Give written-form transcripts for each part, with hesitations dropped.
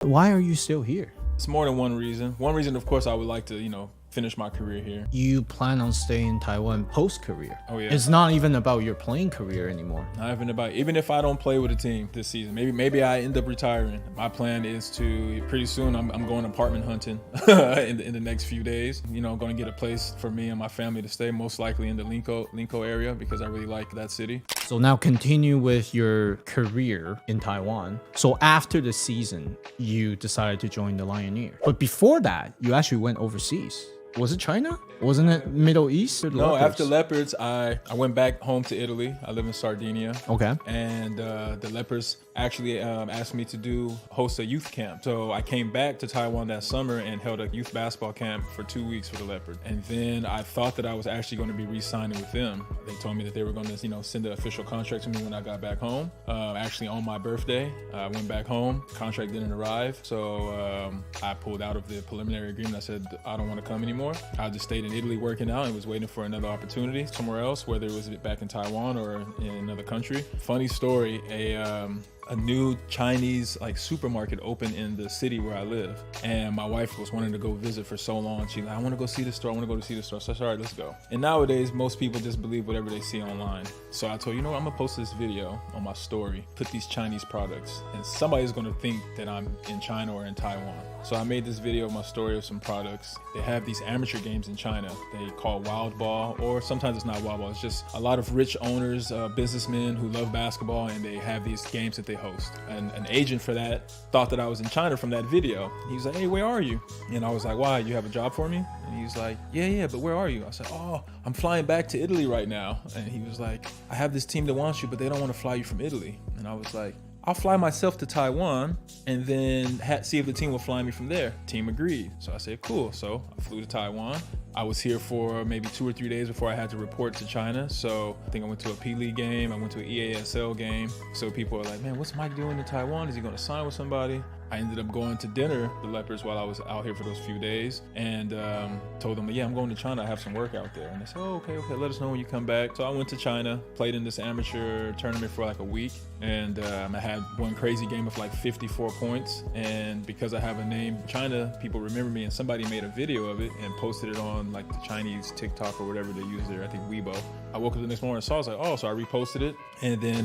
Why are you still here? It's more than one reason. One reason, of course, I would like to, finish my career here. You plan on staying in Taiwan post-career. Oh, yeah. It's not even about your playing career anymore. Not even about, even if I don't play with a team this season, maybe I end up retiring. My plan is to, pretty soon, I'm going apartment hunting in the next few days. I'm going to get a place for me and my family to stay, most likely in the Linko area, because I really like that city. So now continue with your career in Taiwan. So after the season, you decided to join the Lioneers. But before that, you actually went overseas. Was it China? Wasn't it Middle East? No, after Leopards, I went back home to Italy. I live in Sardinia. Okay. And the Leopards actually asked me to host a youth camp. So I came back to Taiwan that summer and held a youth basketball camp for 2 weeks for the Leopards. And then I thought that I was actually going to be re-signing with them. They told me that they were going to, send an official contract to me when I got back home. Actually on my birthday, I went back home. Contract didn't arrive. So I pulled out of the preliminary agreement. I said, I don't want to come anymore. I just stayed in Italy working out and was waiting for another opportunity somewhere else, whether it was back in Taiwan or in another country. Funny story, a new Chinese supermarket opened in the city where I live, and my wife was wanting to go visit for so long. She's like, I want to go see the store. I want to go to see the store. So I said, all right, let's go. And nowadays, most people just believe whatever they see online. So I told I'm gonna post this video on my story, put these Chinese products, and somebody's gonna think that I'm in China or in Taiwan. So I made this video of my story of some products. They have these amateur games in China. They call Wild Ball, or sometimes it's not Wild Ball. It's just a lot of rich owners, businessmen who love basketball, and they have these games that they host. And an agent for that thought that I was in China from that video. He was like, hey, where are you? And I was like, why, you have a job for me? And he was like, yeah, but where are you? I said, oh, I'm flying back to Italy right now. And he was like, I have this team that wants you, but they don't want to fly you from Italy. And I was like, I'll fly myself to Taiwan and then see if the team will fly me from there. Team agreed. So I said, cool. So I flew to Taiwan. I was here for maybe 2 or 3 days before I had to report to China. So I think I went to a P-League game. I went to an EASL game. So people are like, man, what's Mike doing in Taiwan? Is he going to sign with somebody? I ended up going to dinner with the Leopards while I was out here for those few days, and told them, yeah, I'm going to China. I have some work out there. And they said, oh, okay, let us know when you come back. So I went to China, played in this amateur tournament for a week, and I had one crazy game of 54 points. And because I have a name China, people remember me, and somebody made a video of it and posted it on the Chinese TikTok or whatever they use there, I think Weibo. I woke up the next morning and saw, I was like, oh, so I reposted it. And then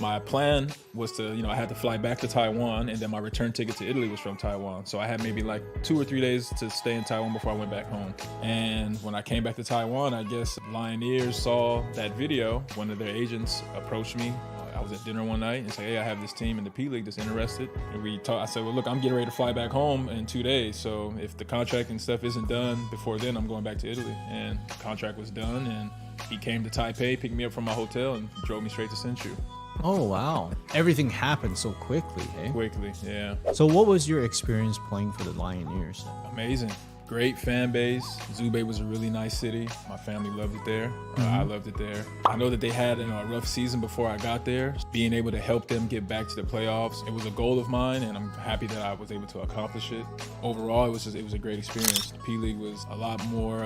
my plan was to, I had to fly back to Taiwan, and then my return ticket to Italy was from Taiwan. So I had maybe 2 or 3 days to stay in Taiwan before I went back home. And when I came back to Taiwan, I guess Lioneers saw that video. One of their agents approached me. I was at dinner one night and said, hey, I have this team in the P-League that's interested. And we talked. I said, well, look, I'm getting ready to fly back home in 2 days. So if the contract and stuff isn't done before then, I'm going back to Italy. And the contract was done, and he came to Taipei, picked me up from my hotel, and drove me straight to Hsinchu. Oh, wow. Everything happened so quickly, eh? Quickly, yeah. So what was your experience playing for the Lioneers? Amazing. Great fan base. Zhubei was a really nice city. My family loved it there. I loved it there. I know that they had a rough season before I got there. Being able to help them get back to the playoffs, it was a goal of mine, and I'm happy that I was able to accomplish it. Overall, it was a great experience. The P-League was a lot more,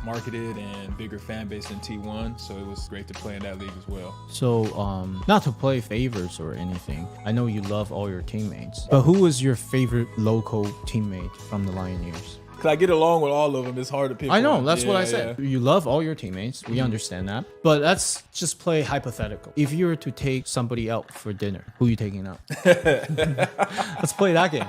marketed and bigger fan base than T1, so it was great to play in that league as well. So, not to play favorites or anything, I know you love all your teammates, but who was your favorite local teammate from the Lioneers? Because I get along with all of them. It's hard to pick I know, one. that's what I said. Yeah. You love all your teammates. We understand that. But let's just play hypothetical. If you were to take somebody out for dinner, who are you taking out? Let's play that game.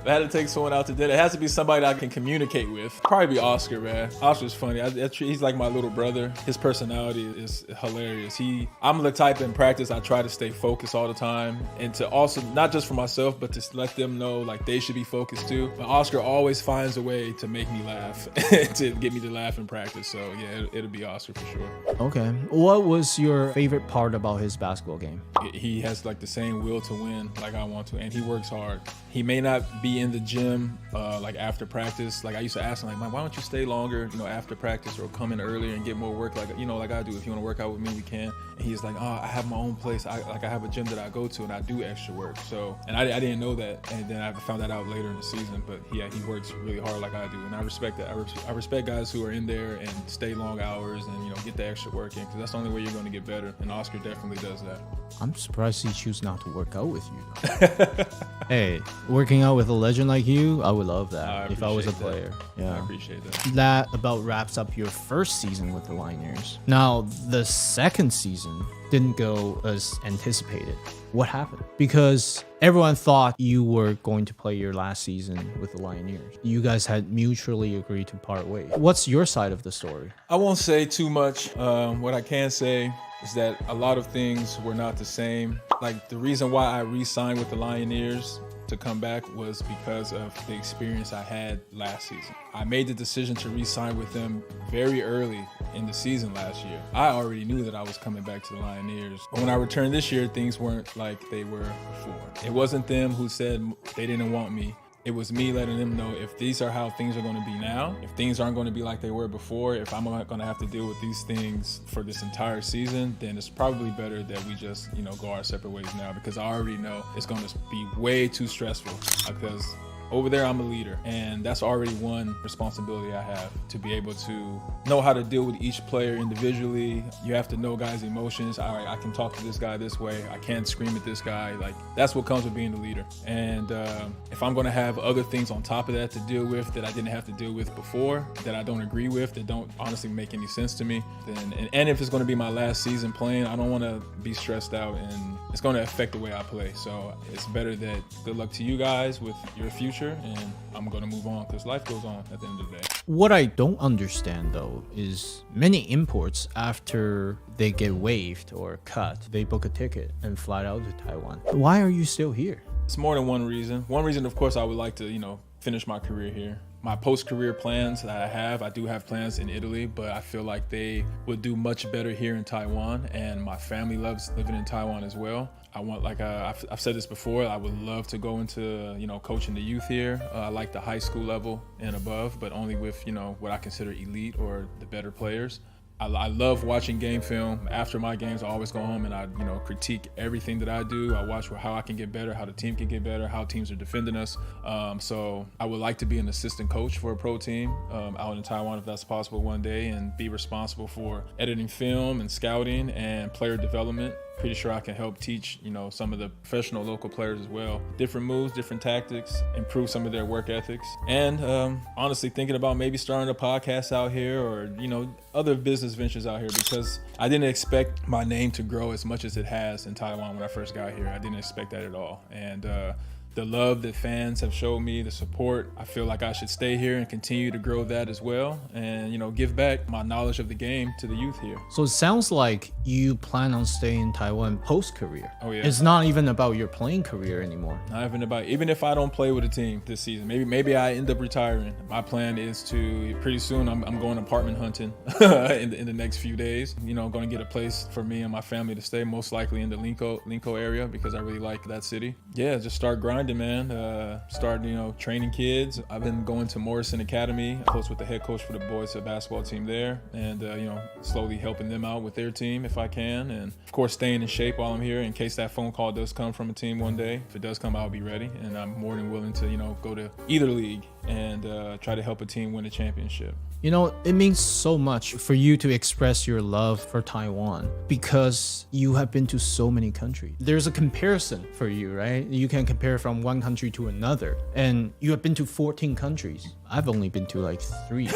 If I had to take someone out to dinner, it has to be somebody that I can communicate with. Probably be Oscar, man. Oscar's funny. He's like my little brother. His personality is hilarious. I'm the type in practice, I try to stay focused all the time, and to also, not just for myself, but to let them know they should be focused too. But Oscar always finds a way to make me laugh, to get me to laugh in practice. So yeah, it'll be Oscar for sure. Okay. What was your favorite part about his basketball game? He has the same will to win like I want to, and he works hard. He may not be in the gym after practice. I used to ask him, man, why don't you stay longer, after practice, or come in earlier and get more work like I do. If you want to work out with me, we can. And he's like, oh, I have my own place. I have a gym that I go to and I do extra work. So, and I didn't know that. And then I found that out later in the season, but yeah, he works really hard like I do. And I respect that. I respect guys who are in there and stay long hours and, get the extra work in, because that's the only way you're going to get better. And Oscar definitely does that. I'm surprised he chooses not to work out with you. Hey, working out with a legend like you, I would love that if I was a player. Yeah, I appreciate that. That about wraps up your first season with the Lioneers. Now, the second season didn't go as anticipated. What happened? Because everyone thought you were going to play your last season with the Lioneers. You guys had mutually agreed to part ways. What's your side of the story? I won't say too much. What I can say is that a lot of things were not the same. Like, the reason why I re-signed with the Lioneers to come back was because of the experience I had last season. I made the decision to re-sign with them very early in the season last year. I already knew that I was coming back to the Lioneers. But when I returned this year, things weren't like they were before. It wasn't them who said they didn't want me. It was me letting them know, if these are how things are going to be now, if things aren't going to be like they were before, if I'm not going to have to deal with these things for this entire season, then it's probably better that we just, go our separate ways now, because I already know it's going to be way too stressful, because over there, I'm a leader, and that's already one responsibility I have, to be able to know how to deal with each player individually. You have to know guys' emotions. All right, I can talk to this guy this way. I can't scream at this guy. Like, that's what comes with being the leader. And if I'm going to have other things on top of that to deal with that I didn't have to deal with before, that I don't agree with, that don't honestly make any sense to me, then and if it's going to be my last season playing, I don't want to be stressed out, and it's going to affect the way I play. So it's better that good luck to you guys with your future, and I'm going to move on, because life goes on at the end of the day. What I don't understand, though, is many imports, after they get waived or cut, they book a ticket and fly out to Taiwan. Why are you still here? It's more than one reason. One reason, of course, I would like to, finish my career here. My post-career plans that I do have plans in Italy, but I feel like they would do much better here in Taiwan, and my family loves living in Taiwan as well. I want, like I've said this before, I would love to go into, coaching the youth here. I like the high school level and above, but only with, what I consider elite or the better players. I love watching game film. After my games, I always go home and I, critique everything that I do. I watch how I can get better, how the team can get better, how teams are defending us. So I would like to be an assistant coach for a pro team out in Taiwan, if that's possible one day, and be responsible for editing film and scouting and player development. Pretty sure I can help teach, some of the professional local players as well. Different moves, different tactics, improve some of their work ethics. And honestly, thinking about maybe starting a podcast out here, or, other business ventures out here, because I didn't expect my name to grow as much as it has in Taiwan when I first got here. I didn't expect that at all. And the love that fans have showed me, the support, I feel like I should stay here and continue to grow that as well, and give back my knowledge of the game to the youth here. So it sounds like you plan on staying in Taiwan post-career. Oh yeah. It's not even about your playing career anymore. Not even about, even if I don't play with a team this season, maybe I end up retiring. My plan is to, pretty soon I'm going apartment hunting in the next few days. I'm going to get a place for me and my family to stay, most likely in the Linko area, because I really like that city. Yeah, just start grinding, man. Start, training kids. I've been going to Morrison Academy, close with the head coach for the boys basketball team there, and slowly helping them out with their team if I can, and of course staying in shape while I'm here in case that phone call does come from a team one day. If it does come, I'll be ready, and I'm more than willing to go to either league and try to help a team win a championship. It means so much for you to express your love for Taiwan, because you have been to so many countries. There's a comparison for you, right? You can compare from one country to another, and you have been to 14 countries. I've only been to like 3.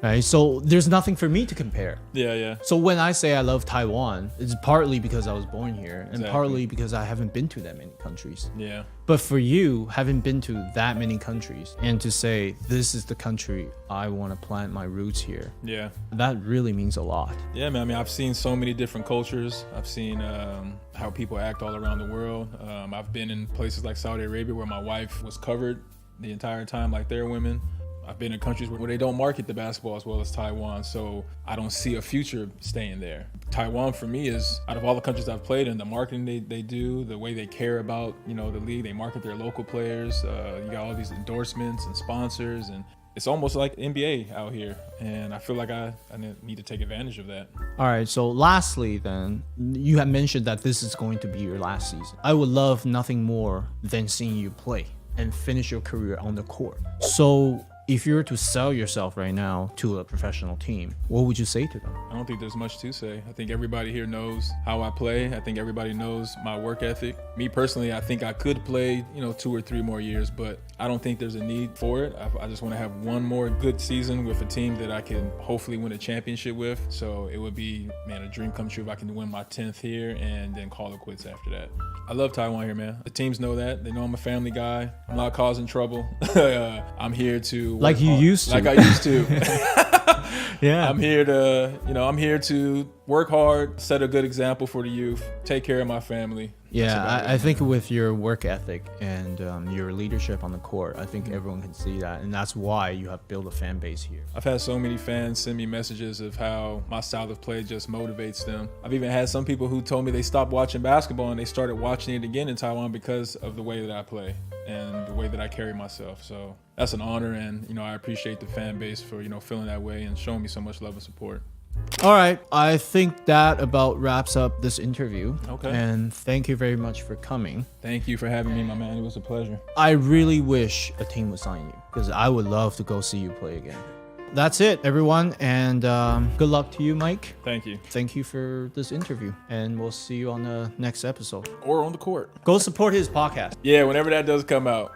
Right? So there's nothing for me to compare. Yeah. So when I say I love Taiwan, it's partly because I was born here, and partly because I haven't been to that many countries. Yeah. But for you, having been to that many countries, and to say, this is the country I want to plant my roots here. Yeah. That really means a lot. Yeah, man. I mean, I've seen so many different cultures. I've seen how people act all around the world. I've been in places like Saudi Arabia where my wife was covered the entire time like their women. I've been in countries where they don't market the basketball as well as Taiwan, so I don't see a future staying there. Taiwan for me is, out of all the countries I've played in, the marketing they do, the way they care about, the league, they market their local players. You got all these endorsements and sponsors, and it's almost like NBA out here. And I feel like I need to take advantage of that. All right, so lastly then, you have mentioned that this is going to be your last season. I would love nothing more than seeing you play and finish your career on the court. So if you were to sell yourself right now to a professional team, what would you say to them? I don't think there's much to say. I think everybody here knows how I play. I think everybody knows my work ethic. Me personally, I think I could play, 2 or 3 more years, but I don't think there's a need for it. I just want to have one more good season with a team that I can hopefully win a championship with. So it would be, a dream come true if I can win my 10th here and then call it quits after that. I love Taiwan here, man. The teams know that. They know I'm a family guy. I'm not causing trouble. I'm here to work like you hard. used to. Like I used to. Yeah. I'm here to work hard, set a good example for the youth, take care of my family. Yeah, I think with your work ethic and your leadership on the court, I think everyone can see that. And that's why you have built a fan base here. I've had so many fans send me messages of how my style of play just motivates them. I've even had some people who told me they stopped watching basketball and they started watching it again in Taiwan because of the way that I play and the way that I carry myself. So that's an honor, and I appreciate the fan base for feeling that way and showing me so much love and support. All right, I think that about wraps up this interview. Okay. And thank you very much for coming. Thank you for having me, my man. It was a pleasure. I really wish a team would sign you because I would love to go see you play again. That's it, everyone, and good luck to you, Mike. Thank you. Thank you for this interview, and we'll see you on the next episode. Or on the court. Go support his podcast. Yeah, whenever that does come out.